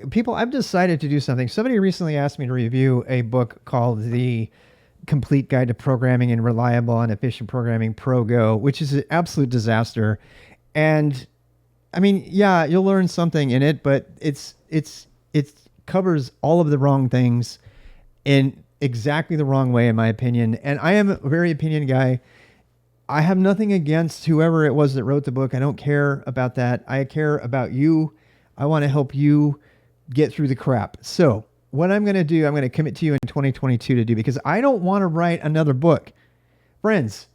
people, I've decided to do something. Somebody recently asked me to review a book called The Complete Guide to Programming in Reliable and Efficient Programming Pro Go, which is an absolute disaster. And I mean, yeah, you'll learn something in it, but it covers all of the wrong things in exactly the wrong way, in my opinion. And I am a very opinion guy. I have nothing against whoever it was that wrote the book. I don't care about that. I care about you. I want to help you get through the crap. So, what I'm going to do, I'm going to commit to you in 2022 to do, because I don't want to write another book. Friends,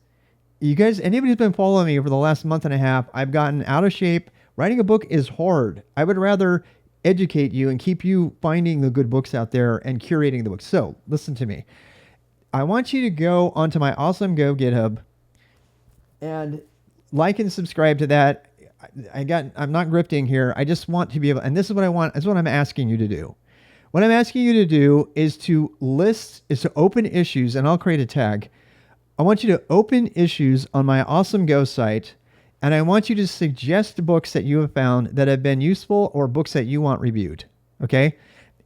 you guys, anybody who's been following me over the last month and a half, I've gotten out of shape. Writing a book is hard. I would rather educate you and keep you finding the good books out there and curating the books. So, listen to me. I want you to go onto my Awesome Go GitHub and like and subscribe to that. I'm not grifting here. I just want to be able, and this is what I want. This is what I'm asking you to do. What I'm asking you to do is to open issues, and I'll create a tag. I want you to open issues on my Awesome Go site, and I want you to suggest books that you have found that have been useful or books that you want reviewed. Okay.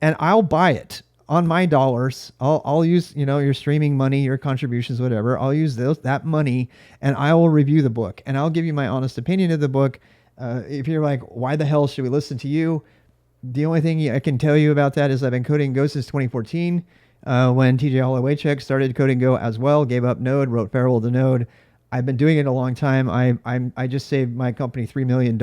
And I'll buy it on my dollars. I'll use, your streaming money, your contributions, whatever. I'll use that money, and I will review the book, and I'll give you my honest opinion of the book. If you're like, why the hell should we listen to you? The only thing I can tell you about that is I've been coding Go since 2014, when TJ Hollowaychuk started coding Go as well, gave up Node, wrote Farewell to Node. I've been doing it a long time. I just saved my company $3 million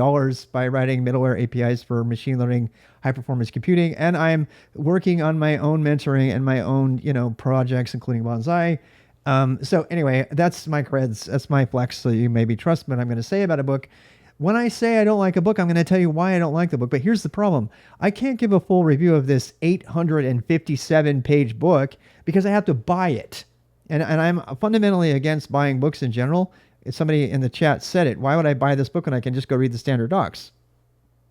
by writing middleware APIs for machine learning, high performance computing, and I'm working on my own mentoring and my own projects, including Bonsai. So anyway, that's my creds. That's my flex. So you maybe trust what I'm going to say about a book. When I say I don't like a book, I'm going to tell you why I don't like the book. But here's the problem. I can't give a full review of this 857-page book because I have to buy it. And I'm fundamentally against buying books in general. Somebody in the chat said it. Why would I buy this book when I can just go read the standard docs?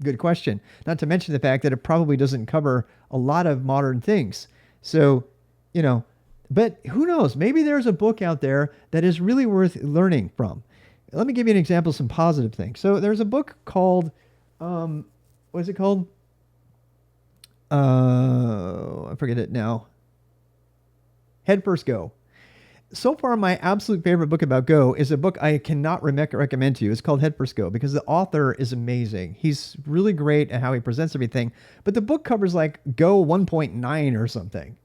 Good question. Not to mention the fact that it probably doesn't cover a lot of modern things. So, but who knows? Maybe there's a book out there that is really worth learning from. Let me give you an example of some positive things. So there's a book called, what is it called? I forget it now. Head First Go. So far, my absolute favorite book about Go is a book I cannot recommend to you. It's called Head First Go because the author is amazing. He's really great at how he presents everything. But the book covers like Go 1.9 or something.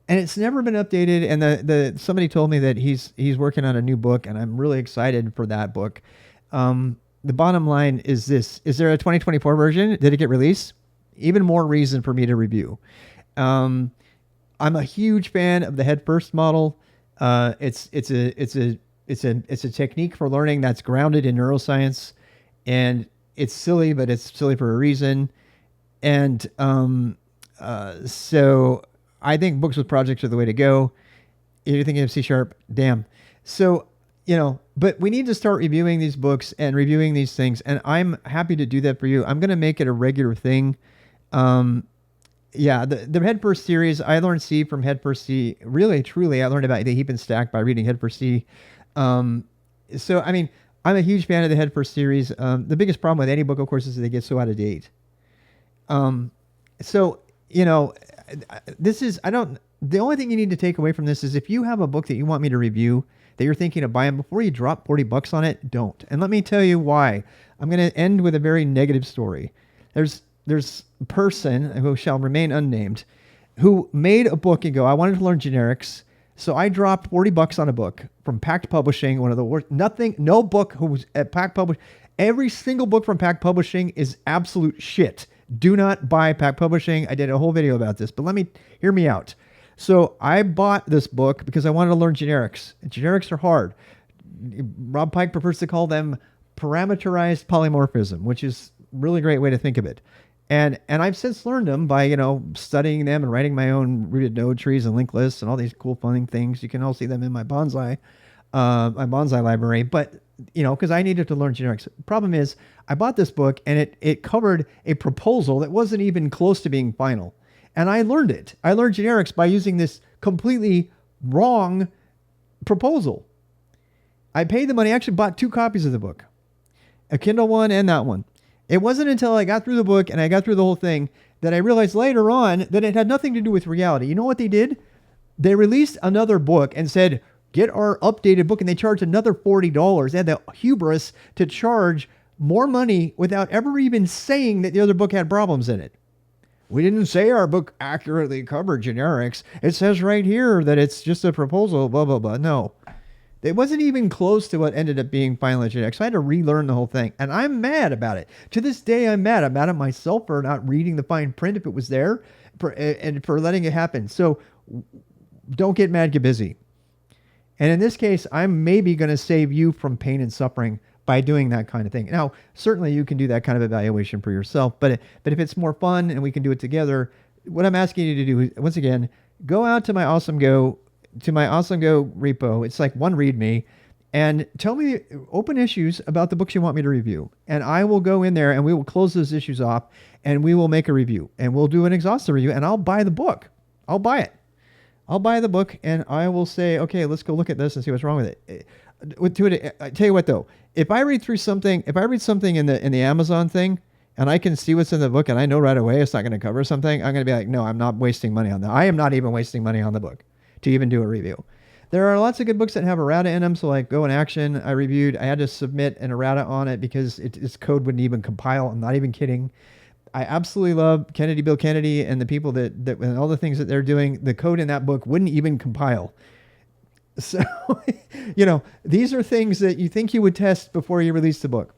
And it's never been updated. And somebody told me that he's working on a new book, and I'm really excited for that book. The bottom line is this. Is there a 2024 version? Did it get released? Even more reason for me to review. I'm a huge fan of the Head First model. It's a technique for learning that's grounded in neuroscience, and it's silly, but it's silly for a reason. And so I think books with projects are the way to go. If you're thinking of C#, damn. So, but we need to start reviewing these books and reviewing these things. And I'm happy to do that for you. I'm going to make it a regular thing. Yeah, the Head First series, I learned C from Head First C. Really, truly, I learned about the heap and stack by reading Head First C. So, I mean, I'm a huge fan of the Head First series. The biggest problem with any book, of course, is that they get so out of date. So, the only thing you need to take away from this is if you have a book that you want me to review that you're thinking of buying, before you drop $40 on it, don't. And let me tell you why. I'm going to end with a very negative story. There's a person who shall remain unnamed who made a book and go, I wanted to learn generics. So I dropped $40 on a book from Pact Publishing, one of the worst, no book who was at Pact Publishing. Every single book from Pact Publishing is absolute shit. Do not buy Pact Publishing. I did a whole video about this, but hear me out. So I bought this book because I wanted to learn generics. Generics are hard. Rob Pike prefers to call them parameterized polymorphism, which is a really great way to think of it. And I've since learned them by, studying them and writing my own rooted node trees and linked lists and all these cool fun things. You can all see them in my Bonsai library. But, because I needed to learn generics. The problem is I bought this book and it covered a proposal that wasn't even close to being final. And I learned it. I learned generics by using this completely wrong proposal. I paid the money. I actually bought 2 copies of the book, a Kindle one and that one. It wasn't until I got through the book and I got through the whole thing that I realized later on that it had nothing to do with reality. You know what they did? They released another book and said, get our updated book, and they charged another $40. They had the hubris to charge more money without ever even saying that the other book had problems in it. We didn't say our book accurately covered generics. It says right here that it's just a proposal, blah, blah, blah. No, it wasn't even close to what ended up being final generics. So I had to relearn the whole thing. And I'm mad about it. To this day, I'm mad. I'm mad at myself for not reading the fine print if it was there and for letting it happen. So don't get mad, get busy. And in this case, I'm maybe going to save you from pain and suffering by doing that kind of thing. Now, certainly you can do that kind of evaluation for yourself, but if it's more fun and we can do it together, what I'm asking you to do is, once again, go out to my Awesome Go repo. It's like one README, and tell me open issues about the books you want me to review. And I will go in there and we will close those issues off and we will make a review and we'll do an exhaustive review and I'll buy the book. I'll buy it. I'll buy the book and I will say, okay, let's go look at this and see what's wrong with it. I tell you what though, if I read something in the Amazon thing and I can see what's in the book and I know right away it's not going to cover something, I'm going to be like, no, I'm not wasting money on that. I am not even wasting money on the book to even do a review. There are lots of good books that have errata in them. So like Go in Action, I reviewed. I had to submit an errata on it because its code wouldn't even compile. I'm not even kidding. I absolutely love Bill Kennedy and the people that and all the things that they're doing. The code in that book wouldn't even compile. So, these are things that you think you would test before you release the book.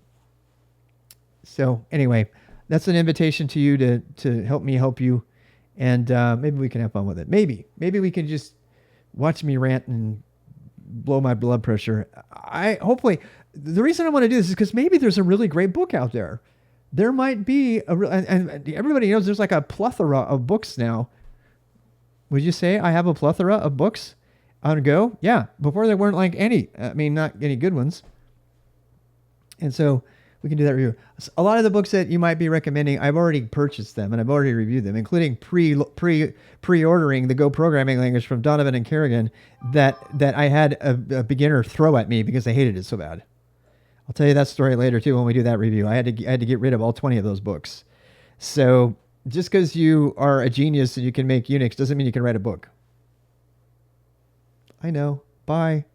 So anyway, that's an invitation to you to help me help you. And maybe we can have fun with it. Maybe we can just watch me rant and blow my blood pressure. Hopefully, the reason I want to do this is because maybe there's a really great book out there. There might be and everybody knows there's like a plethora of books now. Would you say I have a plethora of books on Go? Yeah. Before there weren't like any. I mean, not any good ones. And so we can do that review. A lot of the books that you might be recommending, I've already purchased them and I've already reviewed them, including pre-ordering the Go programming language from Donovan and Kerrigan that I had a beginner throw at me because I hated it so bad. I'll tell you that story later too when we do that review. I had to get rid of all 20 of those books. So just because you are a genius and you can make Unix doesn't mean you can write a book. I know. Bye.